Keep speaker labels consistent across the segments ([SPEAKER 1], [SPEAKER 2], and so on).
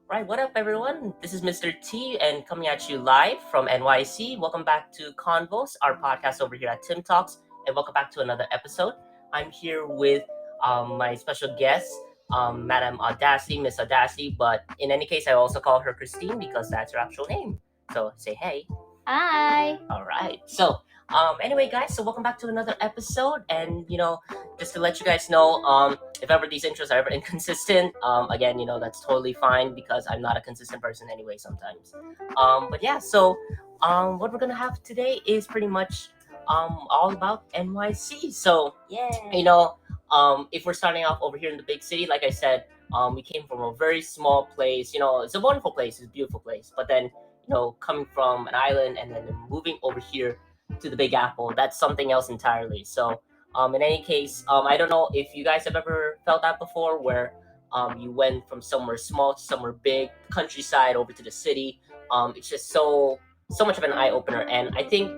[SPEAKER 1] Right, what up, everyone? This is Mr. T, and coming at you live from NYC. Welcome back to Convos, our podcast over here at TimTalks, and welcome back to another episode. I'm here with my special guest, Madam Audacity, Miss Audacity, but in any case, I also call her Christine because that's her actual name. So say hey.
[SPEAKER 2] Hi.
[SPEAKER 1] All right. So, anyway, guys, so welcome back to another episode. And, just to let you guys know, if ever these intros are ever inconsistent, again, that's totally fine because I'm not a consistent person anyway sometimes. But yeah, so what we're going to have today is pretty much all about NYC. So,
[SPEAKER 2] Yeah.
[SPEAKER 1] if we're starting off over here in the big city, like I said, we came from a very small place. It's a wonderful place, it's a beautiful place. But then, coming from an island and then moving over here to the Big Apple, that's something else entirely. So, in any case, I don't know if you guys have ever felt that before, where you went from somewhere small to somewhere big, countryside over to the city. It's just so much of an eye opener, and I think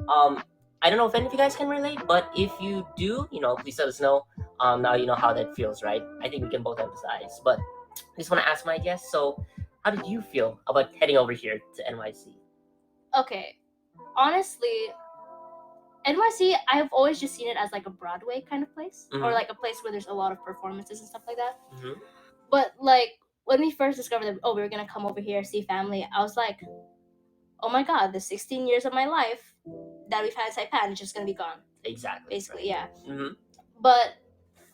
[SPEAKER 1] I don't know if any of you guys can relate, but if you do, please let us know. Now you know how that feels, right? I think we can both empathize. But I just want to ask my guest. So, how did you feel about heading over here to NYC?
[SPEAKER 2] Okay. Honestly, NYC, I've always just seen it as like a Broadway kind of place, or like a place where there's a lot of performances and stuff like that.
[SPEAKER 1] Mm-hmm.
[SPEAKER 2] But like when we first discovered that, we were gonna come over here see family, I was like, oh my god, the 16 years of my life that we've had in Saipan is just gonna be gone.
[SPEAKER 1] Exactly.
[SPEAKER 2] Basically,
[SPEAKER 1] right.
[SPEAKER 2] yeah.
[SPEAKER 1] Mm-hmm.
[SPEAKER 2] But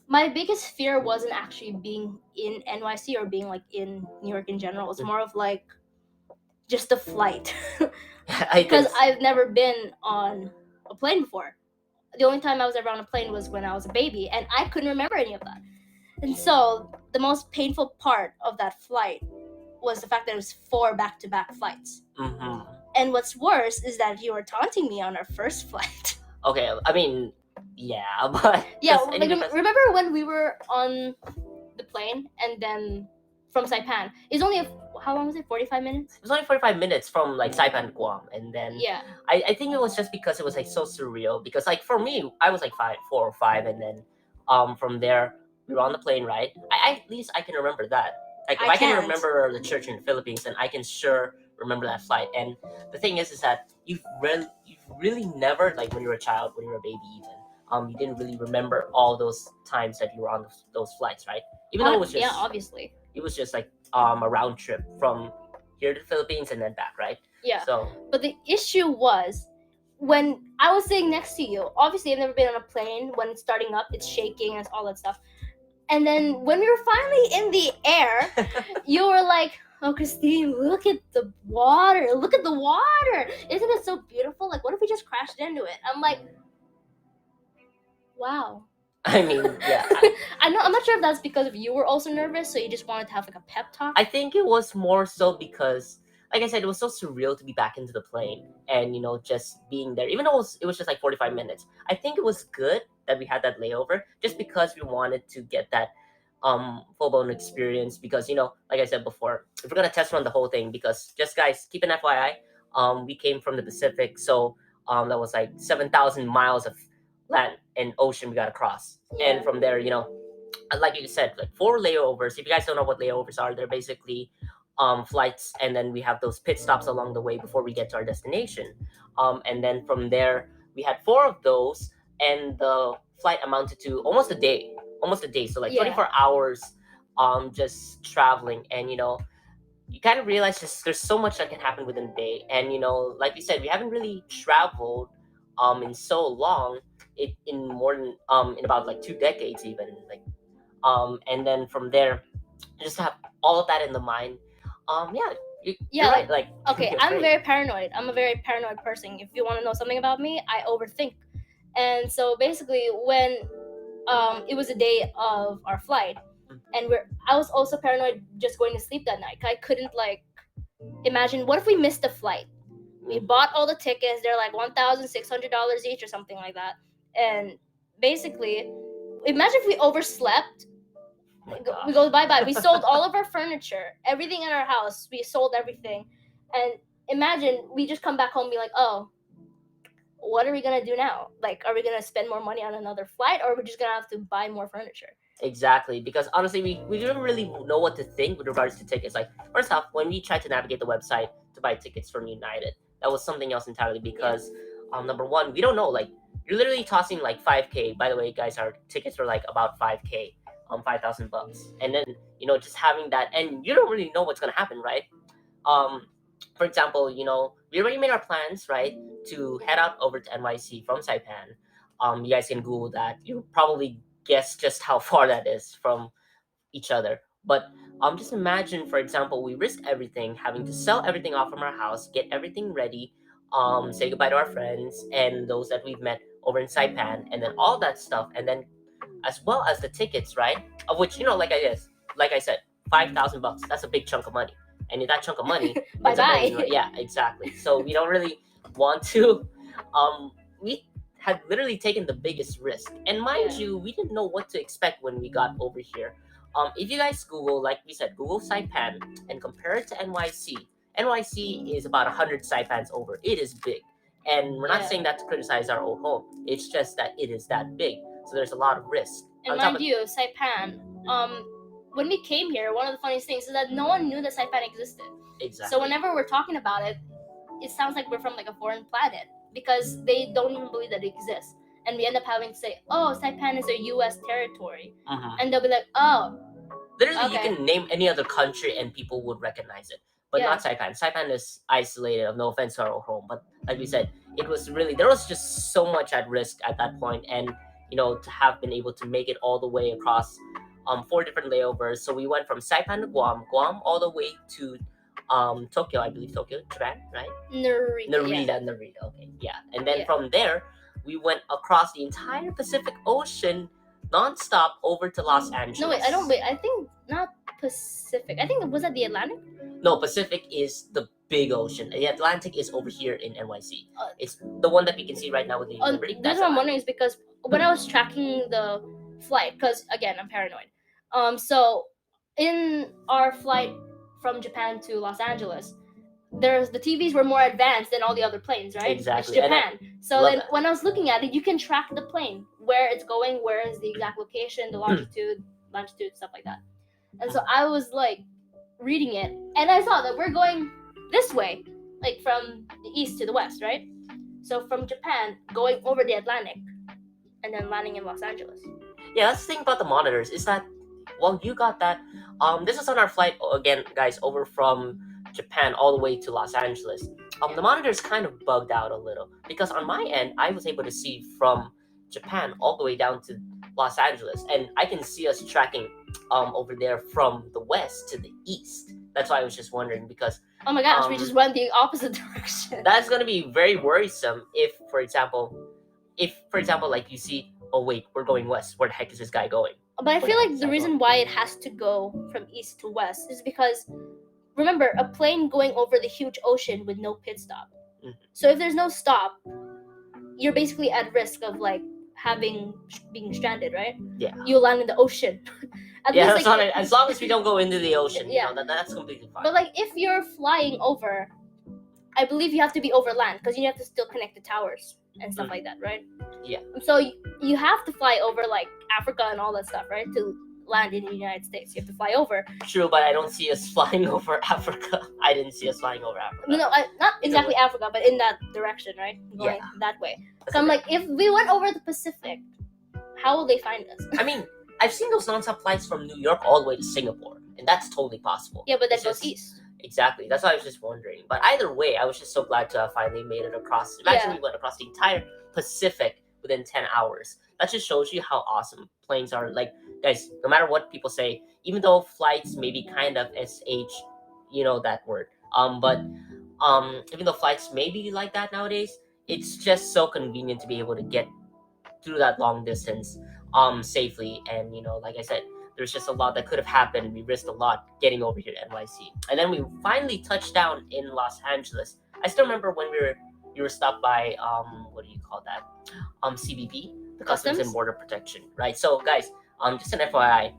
[SPEAKER 2] my biggest fear wasn't actually being in NYC or being like in New York in general. It's more of like just the flight. Because I've never been on a plane before. The only time I was ever on a plane was when I was a baby, and I couldn't remember any of that. And so the most painful part of that flight was the fact that it was 4 back-to-back flights.
[SPEAKER 1] Mm-hmm.
[SPEAKER 2] And what's worse is that you were taunting me on our first flight.
[SPEAKER 1] Okay, I mean, yeah, but
[SPEAKER 2] yeah, like, remember when we were on the plane and then from Saipan? It's only how long was it? 45 minutes?
[SPEAKER 1] It was only 45 minutes from like Saipan to Guam, and then
[SPEAKER 2] Yeah.
[SPEAKER 1] I think it was just because it was like so surreal. Because like for me, I was like 4 or 5, and then from there we were on the plane ride. At least I can remember that. Like if I can remember the church in the Philippines, then I can sure remember that flight. And the thing is that you've really never, like when you were a child, when you were a baby even, you didn't really remember all those times that you were on those flights, right? Even though it was just
[SPEAKER 2] obviously.
[SPEAKER 1] It was just like a round trip from here to the Philippines and then back, right?
[SPEAKER 2] Yeah.
[SPEAKER 1] So,
[SPEAKER 2] but the issue was when I was sitting next to you. Obviously, I've never been on a plane. When it's starting up, it's shaking and all that stuff. And then when we were finally in the air, you were like, "Oh, Christine, look at the water! Look at the water! Isn't it so beautiful? Like, what if we just crashed into it?" I'm like, wow.
[SPEAKER 1] I mean, yeah.
[SPEAKER 2] I'm not sure if that's because of you were also nervous, so you just wanted to have like a pep talk.
[SPEAKER 1] I think it was more so because, like I said, it was so surreal to be back into the plane and just being there. Even though it was just like 45 minutes, I think it was good that we had that layover just because we wanted to get that full blown experience. Because like I said before, if we're gonna test run the whole thing, because just guys keep an FYI, we came from the Pacific, so that was like 7,000 miles of land and ocean we got to cross.
[SPEAKER 2] Yeah.
[SPEAKER 1] And from there, like you said, like 4 layovers. If you guys don't know what layovers are, they're basically flights, and then we have those pit stops along the way before we get to our destination. And then from there, we had 4 of those, and the flight amounted to almost a day. So like 24 hours, just traveling, and you kind of realize just there's so much that can happen within a day. And like you said, we haven't really traveled in so long. In more than in about like 2 decades even, like and then from there just have all of that in the mind. You're right. Like,
[SPEAKER 2] okay, I'm very paranoid. I'm a very paranoid person. If you want to know something about me, I overthink. And so basically when it was the day of our flight, and I was also paranoid just going to sleep that night. I couldn't like imagine, what if we missed the flight? We bought all the tickets, they're like $1,600 each or something like that. And basically, imagine if we overslept. We go bye-bye. We sold all of our furniture, everything in our house. We sold everything. And imagine we just come back home and be like, oh, what are we going to do now? Like, are we going to spend more money on another flight, or are we just going to have to buy more furniture?
[SPEAKER 1] Exactly, because honestly, we didn't really know what to think with regards to tickets. Like, first off, when we tried to navigate the website to buy tickets from United, that was something else entirely because, number one, we don't know. Like, you're literally tossing like 5K. By the way, guys, our tickets were like about 5K, $5,000, and then just having that, and you don't really know what's gonna happen, right? Um, for example, we already made our plans, right, to head out over to NYC from Saipan. You guys can Google that. You'll probably guess just how far that is from each other. But just imagine, for example, we risk everything, having to sell everything off from our house, get everything ready, say goodbye to our friends and those that we've met over in Saipan, and then all that stuff, and then as well as the tickets, right? Of which, like I said, $5,000. That's a big chunk of money, and in that chunk of money,
[SPEAKER 2] Bye
[SPEAKER 1] that's a
[SPEAKER 2] bye.
[SPEAKER 1] million, yeah, exactly. So we don't really want to. We had literally taken the biggest risk, and mind you, we didn't know what to expect when we got over here. If you guys Google, like we said, Google Saipan and compare it to NYC. NYC is about 100 Saipans over. It is big. And we're not saying that to criticize our old home. It's just that it is that big. So there's a lot of risk.
[SPEAKER 2] And mind you, Saipan, when we came here, one of the funniest things is that no one knew that Saipan existed.
[SPEAKER 1] Exactly.
[SPEAKER 2] So whenever we're talking about it, it sounds like we're from like a foreign planet because they don't even believe that it exists. And we end up having to say, oh, Saipan is a U.S. territory. And they'll be like, oh.
[SPEAKER 1] Literally, you can name any other country and people would recognize it. But not Saipan. Saipan is isolated, no offense to our home. But like we said, it was really, there was just so much at risk at that point. And, to have been able to make it all the way across 4 different layovers. So we went from Saipan to Guam all the way to Tokyo, I believe Tokyo, Japan, right? Narita, okay, yeah. And then from there, we went across the entire Pacific Ocean non-stop over to Los Angeles.
[SPEAKER 2] No, I think not Pacific. I think, was that the Atlantic?
[SPEAKER 1] No, Pacific is the big ocean. The Atlantic is over here in NYC. It's the one that we can see right now with the Liberty.
[SPEAKER 2] That's what I'm wondering is because when I was tracking the flight, because again, I'm paranoid. So in our flight from Japan to Los Angeles, the TVs were more advanced than all the other planes, right?
[SPEAKER 1] Exactly.
[SPEAKER 2] It's Japan. So then when I was looking at it, you can track the plane, where it's going, where is the exact location, the longitude, stuff like that. And so I was like reading it, and I saw that we're going this way, like from the east to the west, right? So from Japan, going over the Atlantic, and then landing in Los Angeles.
[SPEAKER 1] Yeah, that's the thing about the monitors, is that, well, you got that. This is on our flight, again, guys, over from Japan all the way to Los Angeles. The monitor's kind of bugged out a little, because on my end, I was able to see from Japan all the way down to Los Angeles, and I can see us tracking over there from the west to the east. That's why I was just wondering, because
[SPEAKER 2] oh my gosh, we just went the opposite direction.
[SPEAKER 1] That's going to be very worrisome if, for example, like you see, oh wait, we're going west. Where the heck is this guy going?
[SPEAKER 2] But I feel like the reason why it has to go from east to west is because, remember, a plane going over the huge ocean with no pit stop. So if there's no stop, you're basically at risk of like being stranded, right?
[SPEAKER 1] Yeah.
[SPEAKER 2] You land in the ocean.
[SPEAKER 1] That's not it. As long as we don't go into the ocean, that's completely fine.
[SPEAKER 2] But like if you're flying over, I believe you have to be over land because you have to still connect the towers and stuff like that, right?
[SPEAKER 1] Yeah.
[SPEAKER 2] So you have to fly over like Africa and all that stuff, right? To land in the United States, you have to fly over.
[SPEAKER 1] True, but I don't see us flying over Africa. I didn't see us flying over Africa.
[SPEAKER 2] No, not exactly Africa, but in that direction, right? Going that way. So I'm like, if we went over the Pacific, how will they find us?
[SPEAKER 1] I mean, I've seen those non-stop flights from New York all the way to Singapore, and that's totally possible.
[SPEAKER 2] Yeah, but that goes east.
[SPEAKER 1] Exactly. That's why I was just wondering. But either way, I was just so glad to have finally made it across. Imagine we went across the entire Pacific within 10 hours. That just shows you how awesome planes are. Like, guys, no matter what people say, even though flights may be kind of SH, you know that word. But even though flights may be like that nowadays, it's just so convenient to be able to get through that long distance safely. And, like I said, there's just a lot that could have happened. We risked a lot getting over here to NYC. And then we finally touched down in Los Angeles. I still remember when we were stopped by, what do you call that? CBP, the Customs and Border Protection, right? So, guys, just an FYI,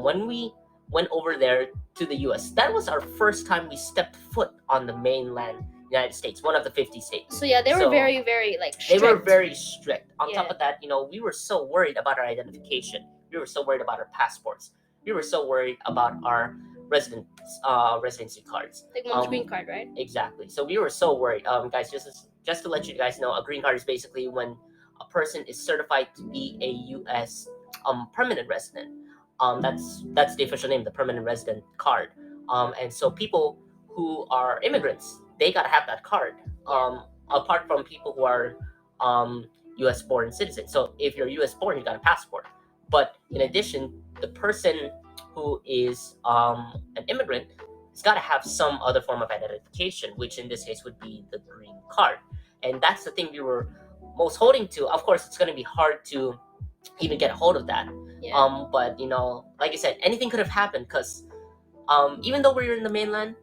[SPEAKER 1] when we went over there to the U.S., that was our first time we stepped foot on the mainland United States, one of the 50 states.
[SPEAKER 2] So yeah, they were very, very strict.
[SPEAKER 1] They were very strict. On top of that, we were so worried about our identification. We were so worried about our passports. We were so worried about our residency cards.
[SPEAKER 2] Like mom's green card, right?
[SPEAKER 1] Exactly. So we were so worried, guys. Just to let you guys know, a green card is basically when a person is certified to be a U.S. Permanent resident. That's the official name, the permanent resident card. And so people who are immigrants, they gotta have that card. Apart from people who are U.S. born citizens. So if you're U.S. born, you got a passport. But in addition, the person who is an immigrant has got to have some other form of identification, which in this case would be the green card. And that's the thing we were most holding to. Of course, it's going to be hard to even get a hold of that.
[SPEAKER 2] Yeah.
[SPEAKER 1] But like I said, anything could have happened because even though we're in the mainland,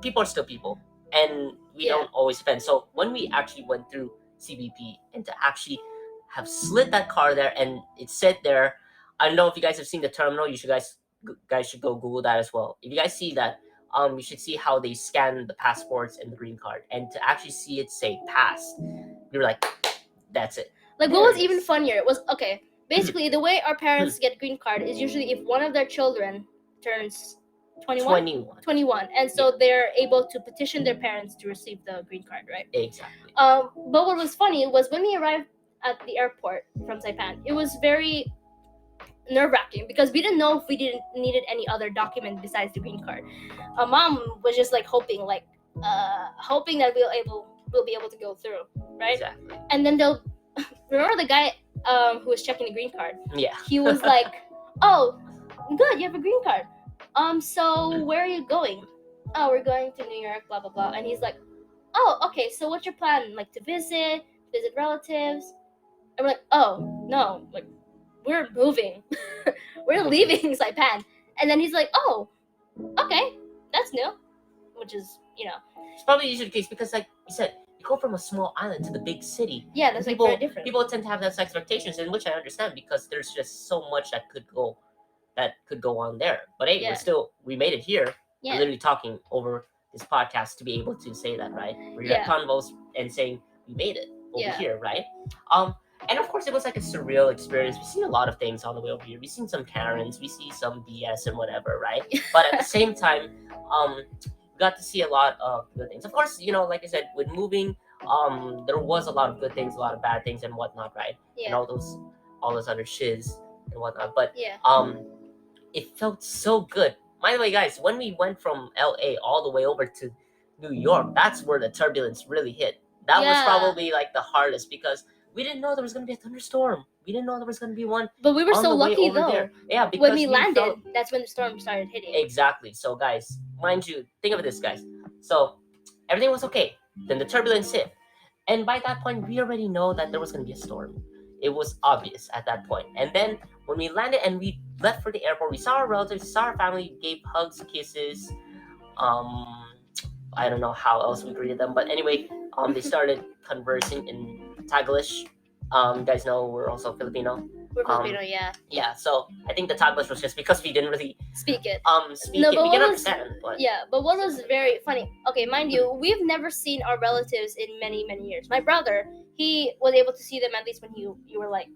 [SPEAKER 1] people are still people, and we don't always offend. So when we actually went through CBP and to actually have slid that card there and it said there, I don't know if you guys have seen the terminal. You guys should go Google that as well. If you guys see that, you should see how they scan the passports and the green card, and to actually see it say passed, you're like, that's it.
[SPEAKER 2] Like what was even funnier was basically the way our parents get green card is usually if one of their children turns 21, and so they're able to petition their parents to receive the green card, right?
[SPEAKER 1] Exactly.
[SPEAKER 2] But what was funny was when we arrived at the airport from Saipan, it was very nerve-wracking because we didn't know if we needed any other document besides the green card. Mom was just like hoping that we'll be able to go through, right?
[SPEAKER 1] Exactly.
[SPEAKER 2] And then they'll remember the guy who was checking the green card.
[SPEAKER 1] Yeah.
[SPEAKER 2] He was like, "Oh, good, you have a green card. So where are you going?" "Oh, we're going to New York, blah blah blah." And he's like, "Oh, okay. So what's your plan? Like to visit relatives?" And we're like, "Oh no, like we're moving, we're leaving Saipan." And then he's like, "Oh, okay, that's new," which is
[SPEAKER 1] it's probably usually the case because, like you said, you go from a small island to the big city.
[SPEAKER 2] Yeah, that's
[SPEAKER 1] people,
[SPEAKER 2] very different.
[SPEAKER 1] People tend to have those expectations, in which I understand because there's just so much that could go on there. But hey, we made it here.
[SPEAKER 2] Yeah.
[SPEAKER 1] We're literally talking over this podcast to be able to say that, right? We're at Convos and saying we made it over here, right? And of course, it was like a surreal experience. We've seen a lot of things on the way over here. We've seen some Karens, we see some BS and whatever, right? But at the same time, we got to see a lot of good things. Of course, like I said, with moving, there was a lot of good things, a lot of bad things and whatnot, right?
[SPEAKER 2] Yeah.
[SPEAKER 1] And all those other shiz and whatnot. But
[SPEAKER 2] yeah.
[SPEAKER 1] It felt so good. By the way, guys, when we went from LA all the way over to New York, that's where the turbulence really hit. That was probably like the hardest because we didn't know there was going to be a thunderstorm. We didn't know there was going to be one.
[SPEAKER 2] But we were so lucky though.
[SPEAKER 1] There. Yeah, because
[SPEAKER 2] when we landed, that's when the storm started hitting.
[SPEAKER 1] Exactly. So, guys, mind you, think of this, guys. So, everything was okay. Then the turbulence hit. And by that point, we already know that there was going to be a storm. It was obvious at that point. And then when we landed and we left for the airport, we saw our relatives, we saw our family, gave hugs, kisses. I don't know how else we greeted them, but anyway, they started conversing in Taglish. You guys know we're also Filipino.
[SPEAKER 2] We're Filipino, yeah.
[SPEAKER 1] Yeah, so I think the Taglish was just because we didn't really
[SPEAKER 2] speak it.
[SPEAKER 1] We can understand. But
[SPEAKER 2] yeah, but what was very funny, okay, mind you, we've never seen our relatives in many, many years. My brother, he was able to see them at least when you were like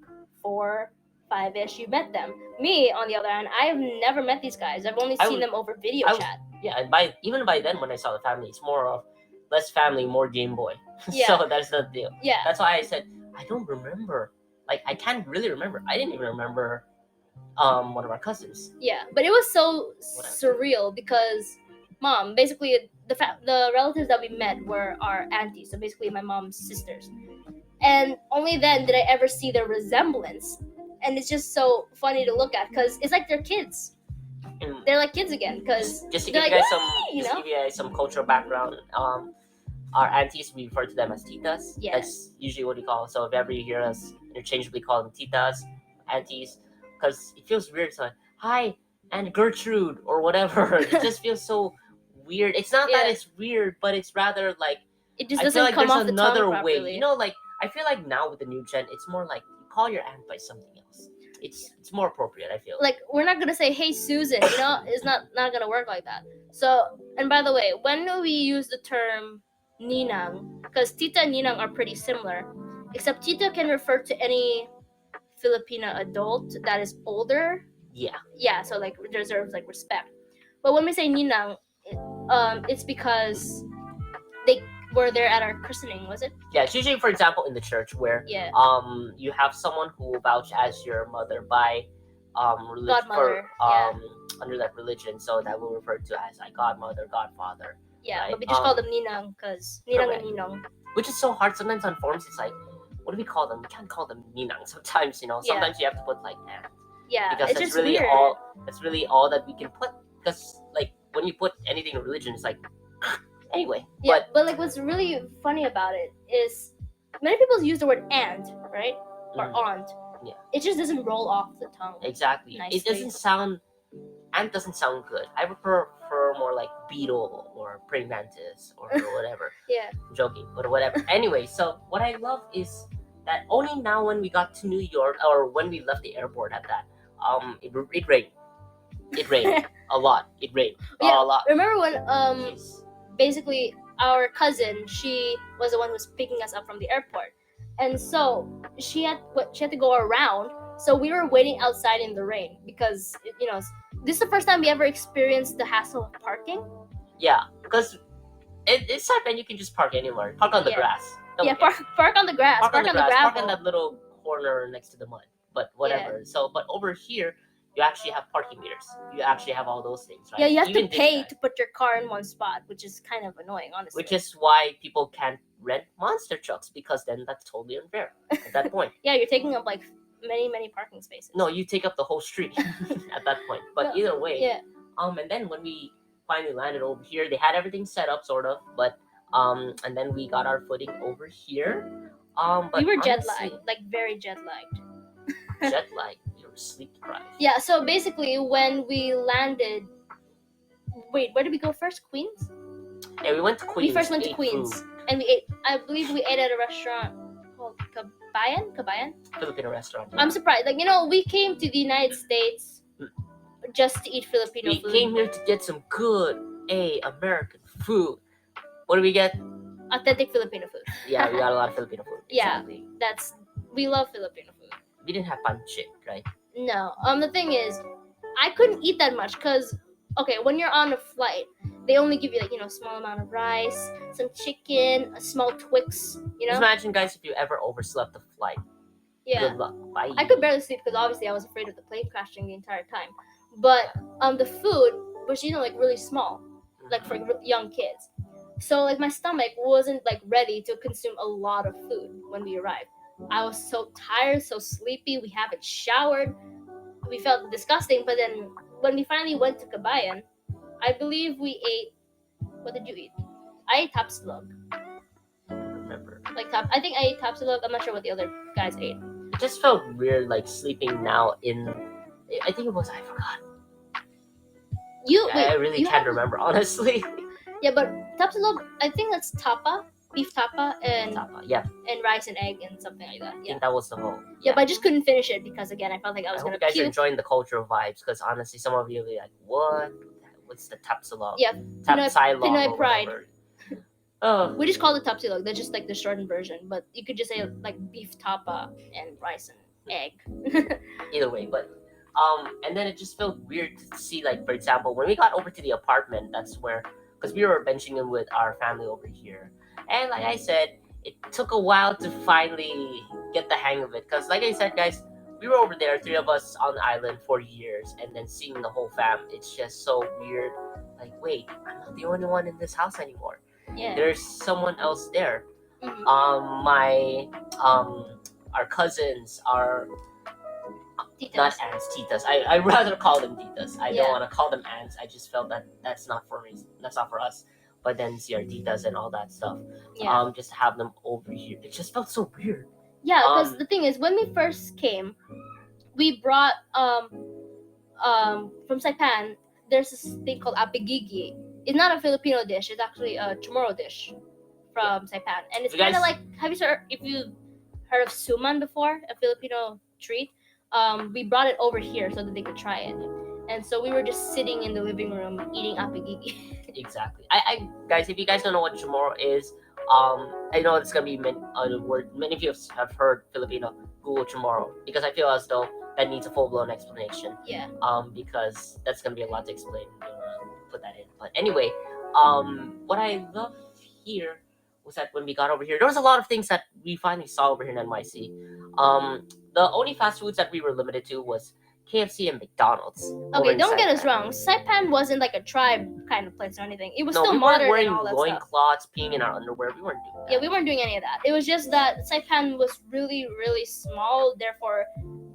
[SPEAKER 2] 4, 5-ish, you met them. Me, on the other hand, I've never met these guys. I've only seen them over video chat.
[SPEAKER 1] Yeah, and even by then when I saw the family, it's more of less family, more Game Boy.
[SPEAKER 2] Yeah.
[SPEAKER 1] So that's the deal.
[SPEAKER 2] Yeah.
[SPEAKER 1] That's why I said I don't remember. Like I can't really remember. I didn't even remember one of our cousins.
[SPEAKER 2] Yeah, but it was so surreal because Mom, basically the relatives that we met were our aunties, so basically my mom's sisters. And only then did I ever see their resemblance. And it's just so funny to look at because it's like they're kids. They're like kids again because
[SPEAKER 1] just to give you guys some cultural background. Our aunties, we refer to them as titas.
[SPEAKER 2] Yes.
[SPEAKER 1] That's usually what we call. So if ever you hear us interchangeably call them titas, aunties, because it feels weird. So hi, Aunt Gertrude or whatever. It just feels so weird. It's not that it's weird, but it's rather like
[SPEAKER 2] it just doesn't come off the tongue properly.
[SPEAKER 1] way. Like I feel like now with the new gen, it's more like you call your aunt by something else. It's more appropriate, I feel.
[SPEAKER 2] Like we're not gonna say, "Hey Susan," it's not gonna work like that. So, and by the way, when we use the term Ninang, because Tita and Ninang are pretty similar, except Tita can refer to any Filipino adult that is older.
[SPEAKER 1] Yeah.
[SPEAKER 2] So like deserves like respect. But when we say ninang, it's because they were there at our christening, was it?
[SPEAKER 1] Yeah, it's usually, for example, in the church where
[SPEAKER 2] Yeah.
[SPEAKER 1] you have someone who will vouch as your mother by
[SPEAKER 2] Godmother,
[SPEAKER 1] under that religion, so that will refer to as like godmother, godfather.
[SPEAKER 2] Yeah,
[SPEAKER 1] right?
[SPEAKER 2] but we just call them ninang because ninang
[SPEAKER 1] correct.
[SPEAKER 2] and ninong.
[SPEAKER 1] Which is so hard sometimes on forms. It's like, what do we call them? We can't call them ninang sometimes.
[SPEAKER 2] Yeah.
[SPEAKER 1] Sometimes you have to put like aunt.
[SPEAKER 2] Yeah,
[SPEAKER 1] Because
[SPEAKER 2] it's
[SPEAKER 1] that's
[SPEAKER 2] just
[SPEAKER 1] really
[SPEAKER 2] weird.
[SPEAKER 1] that's really all that we can put. Because like when you put anything in religion, it's like anyway.
[SPEAKER 2] Yeah, but like what's really funny about it is many people use the word aunt, right? Or aunt.
[SPEAKER 1] Yeah.
[SPEAKER 2] It just doesn't roll off the tongue.
[SPEAKER 1] Exactly.
[SPEAKER 2] Nicely.
[SPEAKER 1] It doesn't sound. Aunt doesn't sound good. I would prefer more like beetle or praying mantis or whatever.
[SPEAKER 2] Yeah.
[SPEAKER 1] I'm joking, but whatever. Anyway, so what I love is that only now when we got to New York or when we left the airport at that, it rained. It rained a lot. It rained a lot.
[SPEAKER 2] Remember when
[SPEAKER 1] Jeez.
[SPEAKER 2] basically our cousin, she was the one who was picking us up from the airport, and so she had to go around. So we were waiting outside in the rain because this is the first time we ever experienced the hassle of parking.
[SPEAKER 1] Yeah, because it's Saipan, you can just park anywhere. Park on the grass.
[SPEAKER 2] Park on the grass. Park on the gravel.
[SPEAKER 1] Park in that little corner next to the mud. But whatever. So, but over here, you actually have parking meters. You actually have all those things, right?
[SPEAKER 2] Yeah, you have to pay to put your car in one spot, which is kind of annoying, honestly.
[SPEAKER 1] Which is why people can't rent monster trucks, because then that's totally unfair at that point.
[SPEAKER 2] Yeah, you're taking up like many parking spaces.
[SPEAKER 1] No, you take up the whole street at that point. But either way.
[SPEAKER 2] Yeah.
[SPEAKER 1] And then when we finally landed over here, they had everything set up sort of, but and then we got our footing over here. But
[SPEAKER 2] we were jet lagged, like very jet lagged.
[SPEAKER 1] Jet lagged. You were sleep deprived.
[SPEAKER 2] Yeah, so basically when we landed, wait, where did we go first? Queens?
[SPEAKER 1] Yeah, we went to Queens.
[SPEAKER 2] We first went to Queens, and we ate. I believe we ate at a restaurant called Kabayan.
[SPEAKER 1] Filipino restaurant.
[SPEAKER 2] Yeah. I'm surprised. Like we came to the United States just to eat Filipino food.
[SPEAKER 1] We came here to get some good American food. What do we get?
[SPEAKER 2] Authentic Filipino food.
[SPEAKER 1] Yeah, we got a lot of Filipino food. Exactly.
[SPEAKER 2] Yeah, we love Filipino food.
[SPEAKER 1] We didn't have pancit, right?
[SPEAKER 2] No. The thing is, I couldn't eat that much because, okay, when you're on a flight, they only give you like small amount of rice, some chicken, a small Twix.
[SPEAKER 1] Just imagine, guys, if you ever overslept the flight.
[SPEAKER 2] Yeah.
[SPEAKER 1] Good luck. Bye.
[SPEAKER 2] I could barely sleep because obviously I was afraid of the plane crashing the entire time. But the food was like really small, like for young kids. So like my stomach wasn't like ready to consume a lot of food when we arrived. I was so tired, so sleepy. We haven't showered. We felt disgusting. But then when we finally went to Kabayan, I believe we ate. What did you eat? I ate tapsilog.
[SPEAKER 1] I don't remember.
[SPEAKER 2] I think I ate tapsilog. I'm not sure what the other guys ate.
[SPEAKER 1] It just felt weird, like sleeping now in. I think it was. I forgot. I really can't remember, honestly.
[SPEAKER 2] Yeah, but tapsilog, I think that's tapa, beef tapa, and rice and egg and something like that. Yeah.
[SPEAKER 1] I think that was the whole.
[SPEAKER 2] Yeah, but I just couldn't finish it because again, I felt like I was
[SPEAKER 1] gonna.
[SPEAKER 2] I hope
[SPEAKER 1] you guys are enjoying the cultural vibes, because honestly, some of you will be like, "What? What's the tapsilog?"
[SPEAKER 2] Yeah, Pinoy pride.
[SPEAKER 1] Oh.
[SPEAKER 2] We just call it tapsilog. That's just like the shortened version, but you could just say like beef tapa and rice and egg.
[SPEAKER 1] Either way, but. And then it just felt weird to see, like, for example, when we got over to the apartment, that's where, because we were benching in with our family over here. And like I said, it took a while to finally get the hang of it. Because like I said, guys, we were over there, 3 of us on the island for years. And then seeing the whole fam, it's just so weird. Like, wait, I'm not the only one in this house anymore.
[SPEAKER 2] Yeah.
[SPEAKER 1] There's someone else there.
[SPEAKER 2] Mm-hmm.
[SPEAKER 1] Our cousins, our...
[SPEAKER 2] Titas.
[SPEAKER 1] Not aunts, titas. I'd rather call them titas. I don't want to call them aunts. I just felt that that's not for me. That's not for us. But then see our titas and all that stuff.
[SPEAKER 2] Yeah.
[SPEAKER 1] Just have them over here. It just felt so weird.
[SPEAKER 2] Yeah, because the thing is, when we first came, we brought from Saipan. There's this thing called apigigi. It's not a Filipino dish. It's actually a Chamorro dish from Saipan, and it's kind of like. If you heard of suman before, a Filipino treat? We brought it over here so that they could try it. And so we were just sitting in the living room eating apigigi.
[SPEAKER 1] Exactly. I guys, if you guys don't know what chamorro is, I know it's gonna be a word many of you have heard Filipino Google tomorrow, because I feel as though that needs a full-blown explanation.
[SPEAKER 2] Yeah.
[SPEAKER 1] Because that's gonna be a lot to explain. Put that in. But anyway, what I love here was that when we got over here, there was a lot of things that we finally saw over here in NYC. The only fast foods that we were limited to was KFC and McDonald's.
[SPEAKER 2] Okay, don't get us wrong. Saipan wasn't like a tribe kind of place or anything. It was
[SPEAKER 1] No,
[SPEAKER 2] still
[SPEAKER 1] we
[SPEAKER 2] modern
[SPEAKER 1] weren't wearing
[SPEAKER 2] and all that
[SPEAKER 1] loin
[SPEAKER 2] stuff.
[SPEAKER 1] cloths, peeing in our underwear. We weren't doing that.
[SPEAKER 2] Yeah, we weren't doing any of that. It was just that Saipan was really, really small. Therefore,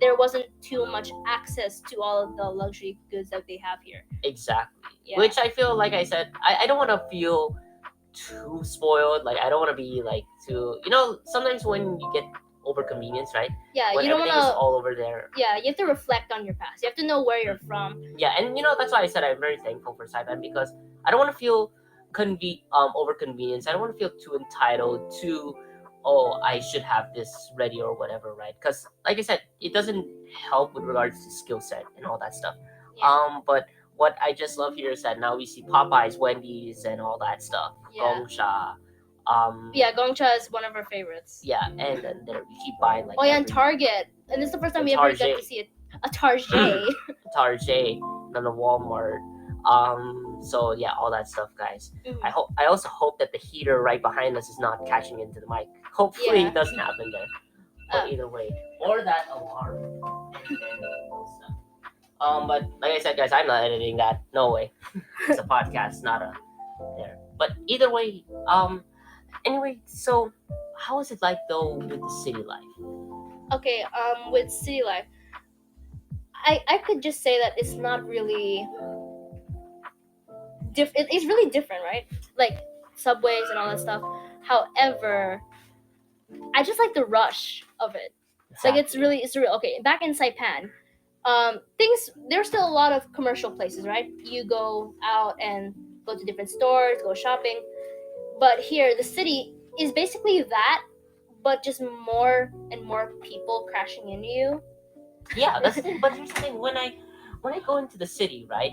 [SPEAKER 2] there wasn't too much access to all of the luxury goods that they have here.
[SPEAKER 1] Exactly.
[SPEAKER 2] Yeah.
[SPEAKER 1] Which I feel, like I said, I don't want to feel too spoiled. Like, I don't want to be like too, sometimes when you get over convenience, right?
[SPEAKER 2] Yeah,
[SPEAKER 1] When
[SPEAKER 2] you don't
[SPEAKER 1] everything
[SPEAKER 2] want
[SPEAKER 1] is
[SPEAKER 2] to.
[SPEAKER 1] all over there.
[SPEAKER 2] Yeah, you have to reflect on your past. You have to know where you're from.
[SPEAKER 1] Yeah, and that's why I said I'm very thankful for Saipan, because I don't want to feel over convenience. I don't want to feel too entitled to, oh, I should have this ready or whatever, right? Because like I said, it doesn't help with regards to skill set and all that stuff.
[SPEAKER 2] Yeah.
[SPEAKER 1] But what I just love here is that now we see Popeyes, Wendy's, and all that stuff.
[SPEAKER 2] Yeah.
[SPEAKER 1] Gongcha.
[SPEAKER 2] Yeah, Gongcha is one of our favorites.
[SPEAKER 1] Yeah, and then there we keep buying like.
[SPEAKER 2] Oh yeah, and Target. And this is the first time we ever got to see a Target.
[SPEAKER 1] Target, and then a Walmart. So yeah, all that stuff, guys.
[SPEAKER 2] Mhm.
[SPEAKER 1] I also hope that the heater right behind us is not catching into the mic. Hopefully
[SPEAKER 2] Yeah.
[SPEAKER 1] it doesn't happen there. But either way, or that alarm. And then stuff. But like I said, guys, I'm not editing that. No way. It's a podcast, not a there. But either way, anyway, so how is it like though with the city life?
[SPEAKER 2] Okay, with city life, I could just say that it's not really it's really different, right? Like subways and all that stuff. However, I just like the rush of it.
[SPEAKER 1] Exactly.
[SPEAKER 2] Like it's really okay. Back in Saipan, there's still a lot of commercial places, right? You go out and go to different stores, go shopping. But here, the city is basically that, but just more and more people crashing into you.
[SPEAKER 1] Yeah, that's the thing. But here's the thing: when I go into the city, right?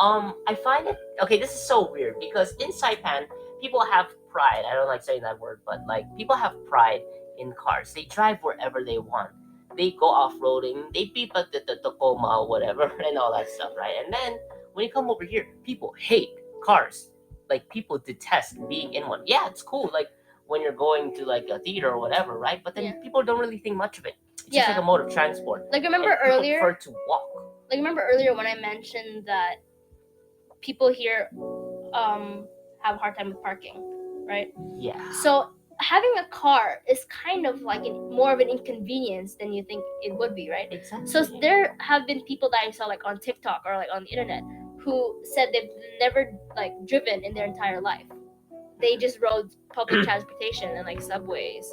[SPEAKER 1] I find it okay. This is so weird because in Saipan, people have pride. I don't like saying that word, but like people have pride in cars. They drive wherever they want. They go off-roading. They beep at the Tacoma or whatever and all that stuff, right? And then when you come over here, people hate cars. Like people detest being in one. Yeah, it's cool. Like when you're going to like a theater or whatever, right? But then people don't really think much of it. It's just like a mode of transport.
[SPEAKER 2] Like remember
[SPEAKER 1] and
[SPEAKER 2] earlier?
[SPEAKER 1] Prefer to walk.
[SPEAKER 2] Like remember earlier when I mentioned that people here have a hard time with parking, right?
[SPEAKER 1] Yeah.
[SPEAKER 2] So having a car is kind of like more of an inconvenience than you think it would be, right?
[SPEAKER 1] Exactly.
[SPEAKER 2] So there have been people that I saw like on TikTok or like on the internet who said they've never like driven in their entire life. They just rode public transportation and like subways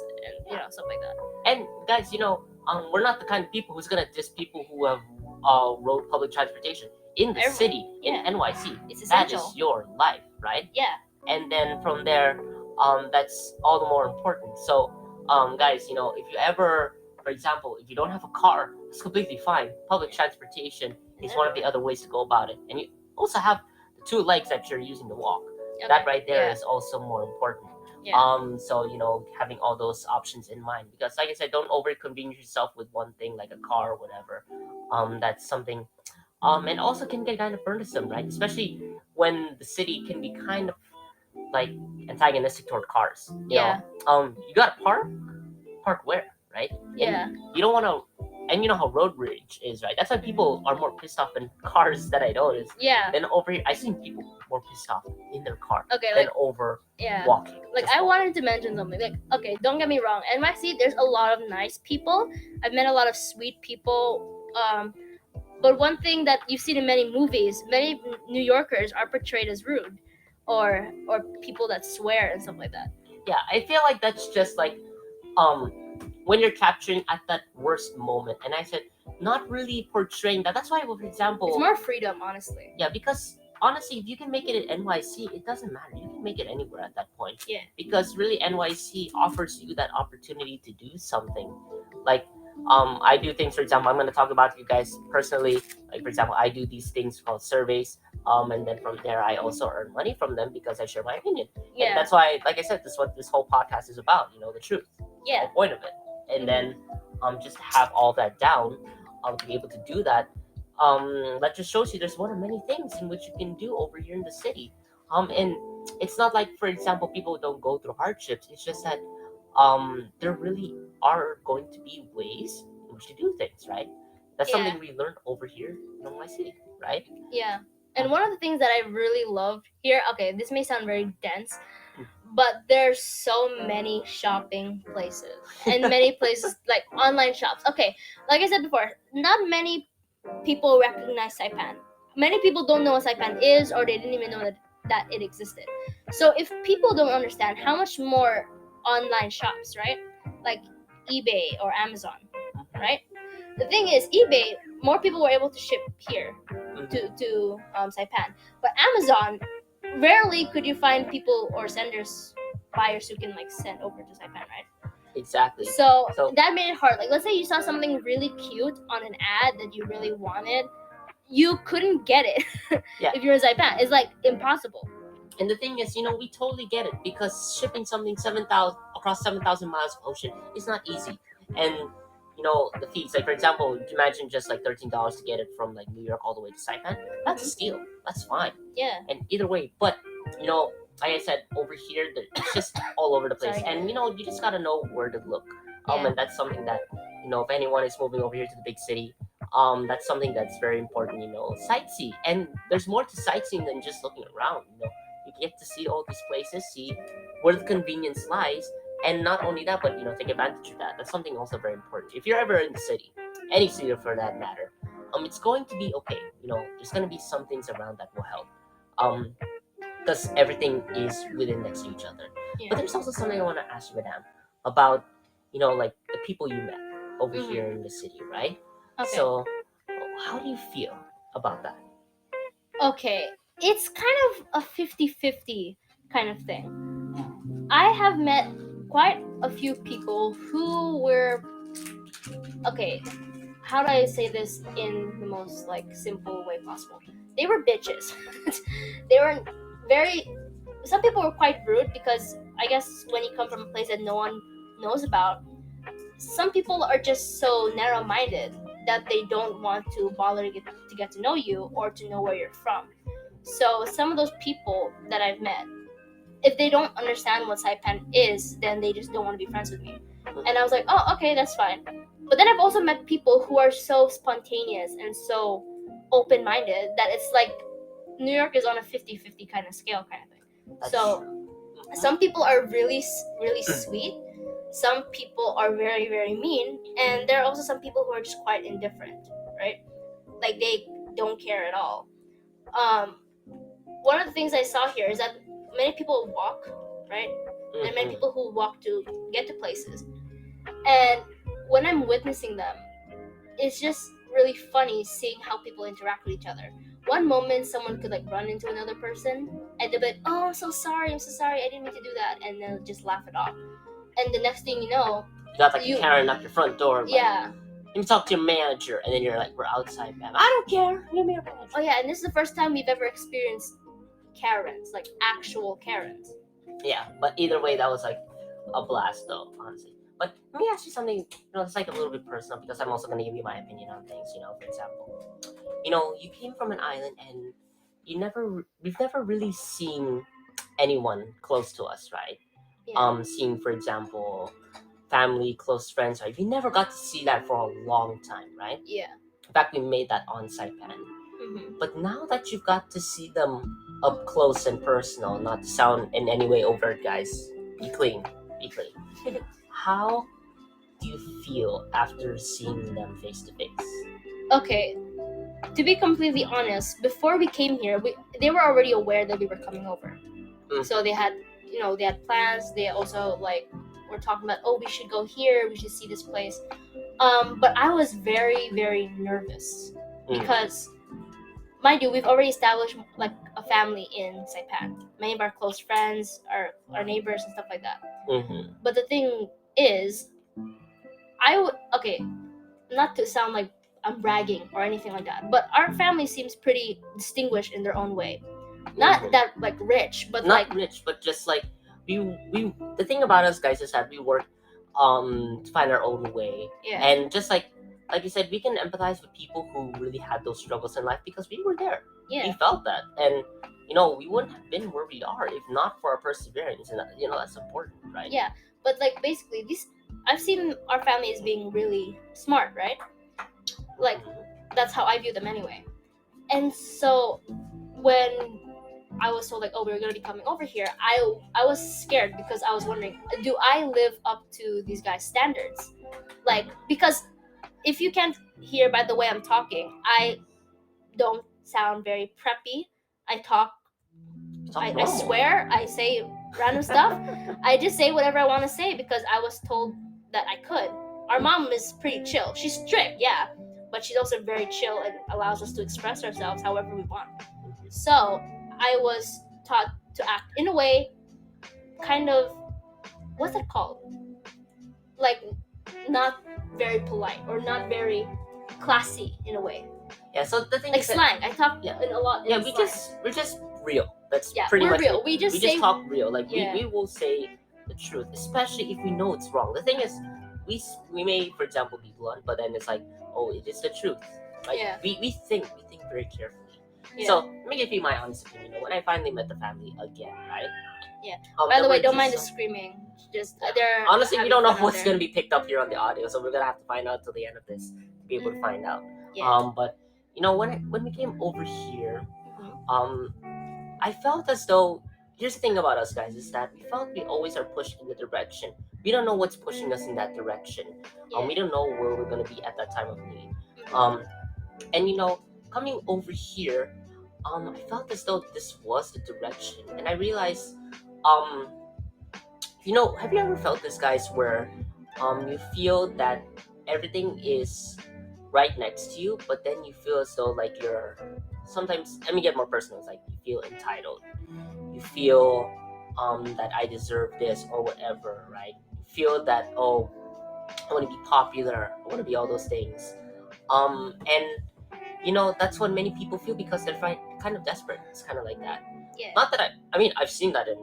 [SPEAKER 2] and stuff like that.
[SPEAKER 1] And guys, we're not the kind of people who's gonna diss people who have rode public transportation in the city in NYC.
[SPEAKER 2] It's essential.
[SPEAKER 1] That is your life, right?
[SPEAKER 2] Yeah.
[SPEAKER 1] And then from there, that's all the more important. So, guys, if you ever, for example, if you don't have a car, it's completely fine. Public transportation is one of the other ways to go about it. And you also have the 2 legs that you're using to walk. Okay. That right there is also more important. Yeah. So, having all those options in mind. Because like I said, don't over-convenience yourself with one thing like a car or whatever. That's something, and also can get kind of burdensome, right? Especially when the city can be kind of like antagonistic toward cars. You gotta park where, right?
[SPEAKER 2] Yeah.
[SPEAKER 1] And you don't want to, and you know how road rage is, right? That's why people are more pissed off in cars that I noticed.
[SPEAKER 2] Yeah.
[SPEAKER 1] Then over here, I've seen people more pissed off in their car
[SPEAKER 2] than
[SPEAKER 1] over walking.
[SPEAKER 2] Like I wanted to mention something. Like, okay, don't get me wrong. NYC, there's a lot of nice people. I've met a lot of sweet people. But one thing that you've seen in many movies, many New Yorkers are portrayed as rude, or people that swear and stuff like that.
[SPEAKER 1] Yeah, I feel like that's just like, when you're capturing at that worst moment. And I said, not really portraying that. That's why, for example,
[SPEAKER 2] it's more freedom, honestly.
[SPEAKER 1] Yeah, because honestly, if you can make it at NYC, it doesn't matter. You can make it anywhere at that point.
[SPEAKER 2] Yeah.
[SPEAKER 1] Because really, NYC offers you that opportunity to do something. Like, I do things, for example, I'm going to talk about you guys personally. Like, for example, I do these things called surveys. And then from there, I also earn money from them because I share my opinion. Yeah. And that's why, like I said, this is what this whole podcast is about, the truth.
[SPEAKER 2] Yeah.
[SPEAKER 1] The point of it. And then, just to have all that down, to be able to do that, that just shows you there's one of many things in which you can do over here in the city. And it's not like, for example, people don't go through hardships. It's just that there really are going to be ways in which to do things, right? That's
[SPEAKER 2] Yeah.
[SPEAKER 1] something we learned over here in my city, right?
[SPEAKER 2] Yeah. And one of the things that I really loved here, okay, this may sound very dense, but there's so many shopping places and many places like online shops. Okay, like I said before, not many people recognize Saipan. Many people don't know what Saipan is, or they didn't even know that it existed. So if people don't understand, how much more online shops, right? Like eBay or Amazon, right? The thing is, eBay, more people were able to ship here to Saipan, but Amazon, rarely could you find people or senders, buyers who can like send over to Saipan, right?
[SPEAKER 1] Exactly.
[SPEAKER 2] So that made it hard. Like, let's say you saw something really cute on an ad that you really wanted, you couldn't get it if you're in Saipan. It's like impossible.
[SPEAKER 1] And the thing is, we totally get it, because shipping something 7,000 across 7,000 miles of ocean is not easy. And the fees, like for example, imagine just like $13 to get it from like New York all the way to Saipan. That's a steal. That's fine.
[SPEAKER 2] Yeah.
[SPEAKER 1] And either way, but like I said, over here, it's just all over the place.
[SPEAKER 2] Sorry.
[SPEAKER 1] And you just gotta know where to look. And that's something that if anyone is moving over here to the big city, that's something that's very important. Sightsee, and there's more to sightseeing than just looking around. You get to see all these places, see where the convenience lies, and not only that, but take advantage of that. That's something also very important. If you're ever in the city, any city for that matter, it's going to be okay. There's going to be some things around that will help. Because everything is within next to each other.
[SPEAKER 2] Yeah.
[SPEAKER 1] But there's also something I want to ask you, Madame, about like the people you met over here in the city, right?
[SPEAKER 2] Okay.
[SPEAKER 1] So, how do you feel about that?
[SPEAKER 2] Okay, it's kind of a 50-50 kind of thing. I have met quite a few people who were, okay, how do I say this in the most like simple way possible? They were bitches. They were some people were quite rude, because I guess when you come from a place that no one knows about, some people are just so narrow-minded that they don't want to bother to get to know you or to know where you're from. So some of those people that I've met, if they don't understand what Saipan is, then they just don't want to be friends with me. And I was like, oh, okay, that's fine. But then I've also met people who are so spontaneous and so open-minded that it's like New York is on a 50-50 kind of scale kind of thing. So some people are really, really sweet. Some people are very, very mean. And there are also some people who are just quite indifferent, right? Like they don't care at all. One of the things I saw here is that many people walk, right? And many people who walk to get to places. And when I'm witnessing them, it's just really funny seeing how people interact with each other. One moment, someone could like run into another person, and they'll be like, "Oh, I'm so sorry, I didn't mean to do that," and they'll just laugh it off. And the next thing you know,
[SPEAKER 1] you got like a Karen up your front door. Like,
[SPEAKER 2] yeah.
[SPEAKER 1] You talk to your manager, and then you're like, "We're outside, man. I don't care. Give me your manager."
[SPEAKER 2] Oh yeah, and this is the first time we've ever experienced Karens, like actual Karens.
[SPEAKER 1] Yeah, but either way, that was like a blast, though, honestly. But let me ask you something, it's like a little bit personal, because I'm also going to give you my opinion on things, for example. You came from an island, and we've never really seen anyone close to us, right?
[SPEAKER 2] Yeah.
[SPEAKER 1] Seeing, for example, family, close friends, right? We never got to see that for a long time, right?
[SPEAKER 2] Yeah.
[SPEAKER 1] In fact, we made that on Saipan.
[SPEAKER 2] Mm-hmm.
[SPEAKER 1] But now that you've got to see them up close and personal, not to sound in any way overt, guys, be clean. How do you feel after seeing them face to face?
[SPEAKER 2] Okay, to be completely honest, before we came here, they were already aware that we were coming over. So they had plans. They also were talking about, oh, we should go here, we should see this place. But I was very, very nervous because, mind you, we've already established like a family in Saipan. Many of our close friends, our neighbors and stuff like that.
[SPEAKER 1] Mm-hmm.
[SPEAKER 2] But the thing is, not to sound like I'm bragging or anything like that, but our family seems pretty distinguished in their own way. Not that rich, but
[SPEAKER 1] not rich, but just like we. The thing about us guys is that we work to find our own way.
[SPEAKER 2] Yeah.
[SPEAKER 1] And just like you said, we can empathize with people who really had those struggles in life because we were there. We
[SPEAKER 2] Yeah.
[SPEAKER 1] felt that, and we wouldn't have been where we are if not for our perseverance, and that's important, right?
[SPEAKER 2] Yeah. But like basically, I've seen our family as being really smart, right? Like that's how I view them anyway. And so when I was told like, oh, we're gonna be coming over here, I was scared because I was wondering, do I live up to these guys' standards? Like, because if you can't hear by the way I'm talking, I don't sound very preppy. I talk, I swear, I say random stuff. I just say whatever I want to say because I was told that I could. Our mom is pretty chill. She's strict, yeah, but she's also very chill and allows us to express ourselves however we want. So I was taught to act in a way, kind of, what's it called? Like, not very polite or not very classy in a way.
[SPEAKER 1] Yeah. So the thing
[SPEAKER 2] Like
[SPEAKER 1] is that,
[SPEAKER 2] slang, I talk in a lot.
[SPEAKER 1] yeah,
[SPEAKER 2] in
[SPEAKER 1] we're
[SPEAKER 2] slang.
[SPEAKER 1] just real. That's
[SPEAKER 2] Yeah,
[SPEAKER 1] pretty
[SPEAKER 2] we're
[SPEAKER 1] much
[SPEAKER 2] real.
[SPEAKER 1] it.
[SPEAKER 2] We just
[SPEAKER 1] talk real. Like
[SPEAKER 2] Yeah.
[SPEAKER 1] we will say the truth, especially if we know it's wrong. The thing is, we may, for example, be blunt, but then it's like, oh, it is the truth. Like
[SPEAKER 2] Yeah.
[SPEAKER 1] we think very carefully.
[SPEAKER 2] Yeah.
[SPEAKER 1] So let me give you my honest opinion. When I finally met the family again, right?
[SPEAKER 2] Yeah.
[SPEAKER 1] By
[SPEAKER 2] By the way, don't
[SPEAKER 1] just
[SPEAKER 2] mind the
[SPEAKER 1] some-
[SPEAKER 2] screaming. Just they're
[SPEAKER 1] Honestly, we
[SPEAKER 2] having
[SPEAKER 1] don't know
[SPEAKER 2] fun out
[SPEAKER 1] what's
[SPEAKER 2] there.
[SPEAKER 1] gonna be picked up here on the audio, so we're gonna have to find out till the end of this to be able to find out.
[SPEAKER 2] Yeah.
[SPEAKER 1] But when we came over here,
[SPEAKER 2] Mhm.
[SPEAKER 1] I felt as though, here's the thing about us guys, is that we felt we always are pushed in the direction. We don't know what's pushing us in that direction.
[SPEAKER 2] Yeah.
[SPEAKER 1] We don't know where we're gonna be at that time of need.
[SPEAKER 2] Mhm.
[SPEAKER 1] And coming over here, I felt as though this was the direction, and I realized, have you ever felt this, guys, where you feel that everything is right next to you, but then you feel as though like you're sometimes, let me get more personal, it's like you feel entitled, you feel that I deserve this or whatever, right? You feel that, oh, I want to be popular, I want to be all those things, and that's what many people feel because they're kind of desperate. It's kind of like that.
[SPEAKER 2] Yeah.
[SPEAKER 1] Not that I mean, I've seen that in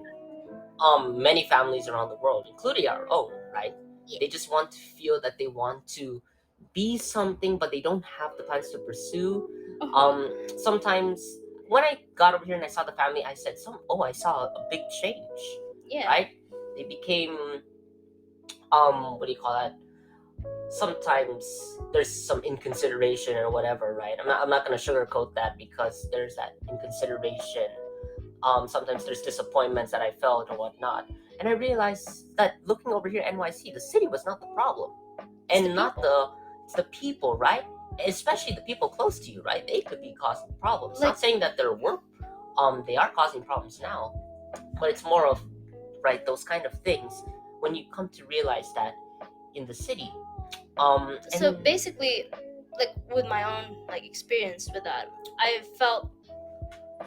[SPEAKER 1] many families around the world, including our own, right?
[SPEAKER 2] Yeah.
[SPEAKER 1] They just want to feel that they want to be something, but they don't have the plans to pursue. Sometimes when I got over here and I saw the family, I said, I saw a big change,
[SPEAKER 2] Yeah.
[SPEAKER 1] right? They became, what do you call that? Sometimes there's some inconsideration or whatever, right? I'm not gonna sugarcoat that because there's that inconsideration. Sometimes there's disappointments that I felt or whatnot, and I realized that looking over here, NYC, the city was not the problem, and it's the people, right? Especially the people close to you, right? They could be causing problems. Not saying that they're they are causing problems now, but it's more of, right, those kind of things when you come to realize that in the city.
[SPEAKER 2] So basically, like with my own experience with that, I felt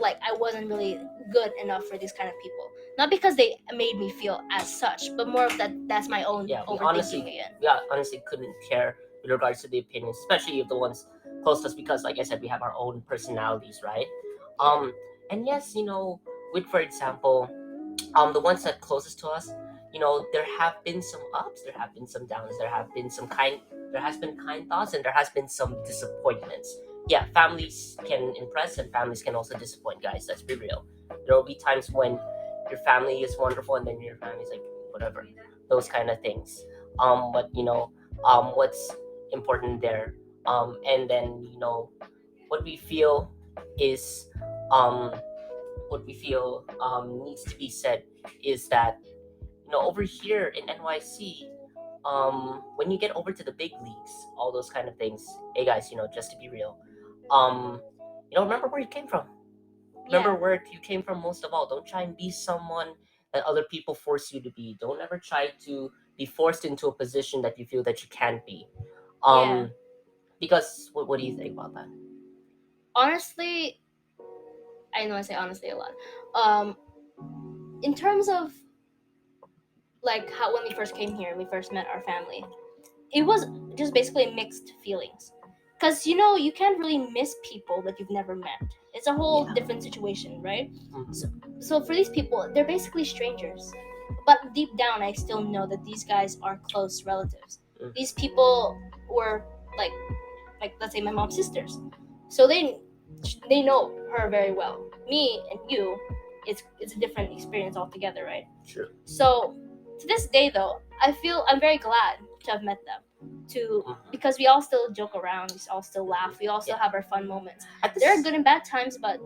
[SPEAKER 2] like I wasn't really good enough for these kind of people. Not because they made me feel as such, but more of that's my own overthinking again.
[SPEAKER 1] Honestly couldn't care with regards to the opinions, especially of the ones close to us, because like I said, we have our own personalities, right? And yes, with, for example, the ones that closest to us, there have been some ups, there have been some downs, there has been kind thoughts, and there has been some disappointments. Yeah, families can impress and families can also disappoint, guys. Let's be real. There will be times when your family is wonderful and then your family is like whatever, those kind of things. But what's important there, and then what we feel is, needs to be said is that over here in NYC, when you get over to the big leagues, all those kind of things, hey guys, just to be real, remember where you came from. Remember where you came from most of all. Don't try and be someone that other people force you to be. Don't ever try to be forced into a position that you feel that you can't be. Because what do you think about that?
[SPEAKER 2] Honestly, I know I say honestly a lot. In terms of like how when we first came here and we first met our family, it was just basically mixed feelings. Because you can't really miss people that you've never met. It's a whole different situation, right?
[SPEAKER 1] Mhm.
[SPEAKER 2] So for these people, they're basically strangers. but deep down, I still know that these guys are close relatives. These people were like let's say my mom's sisters, so they know her very well. Me and you, it's a different experience altogether, right?
[SPEAKER 1] True.
[SPEAKER 2] So to this day, though, I feel I'm very glad to have met them. Because we all still joke around, we all still laugh, we all still have our fun moments. There are good and bad times, but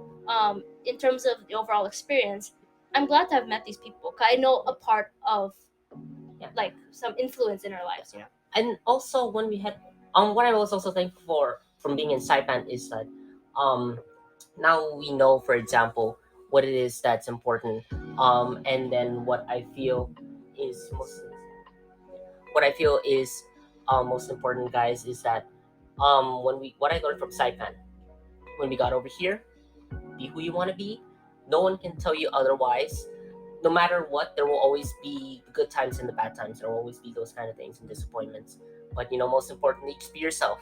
[SPEAKER 2] in terms of the overall experience, I'm glad to have met these people. 'Cause I know a part of like some influence in our lives, you know.
[SPEAKER 1] And also when we had what I was also thankful for from being in Saipan is that now we know, for example, what it is that's important. And then what I feel is most important, guys, is that what I learned from Saipan, when we got over here, be who you want to be. No one can tell you otherwise. No matter what, there will always be the good times and the bad times. There will always be those kind of things and disappointments. But most importantly, just be yourself.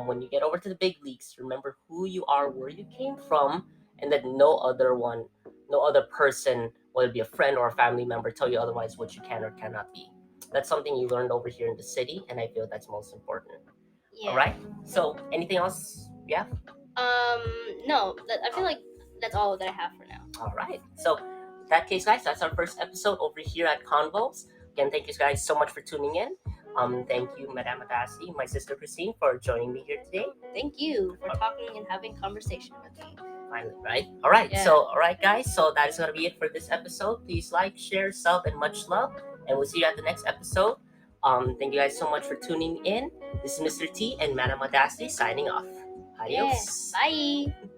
[SPEAKER 1] When you get over to the big leagues, remember who you are, where you came from, and that no other person, whether it be a friend or a family member, tell you otherwise what you can or cannot be. That's something you learned over here in the city, and I feel that's most important.
[SPEAKER 2] Yeah.
[SPEAKER 1] All right. So, anything else? Yeah.
[SPEAKER 2] No. I feel like that's all that I have for now.
[SPEAKER 1] All right. So, in that case, guys, that's our first episode over here at Convos. Again, thank you guys so much for tuning in. Thank you, Madame Audacity, my sister Christine, for joining me here today.
[SPEAKER 2] Thank you for talking and having conversation with me.
[SPEAKER 1] Finally, right? All right.
[SPEAKER 2] Yeah.
[SPEAKER 1] So, all right, guys. So that is gonna be it for this episode. Please like, share, sub, and much love. And we'll see you at the next episode. Thank you guys so much for tuning in. This is Mr. T and Madame Audacity signing off. Adios.
[SPEAKER 2] Yeah. Bye.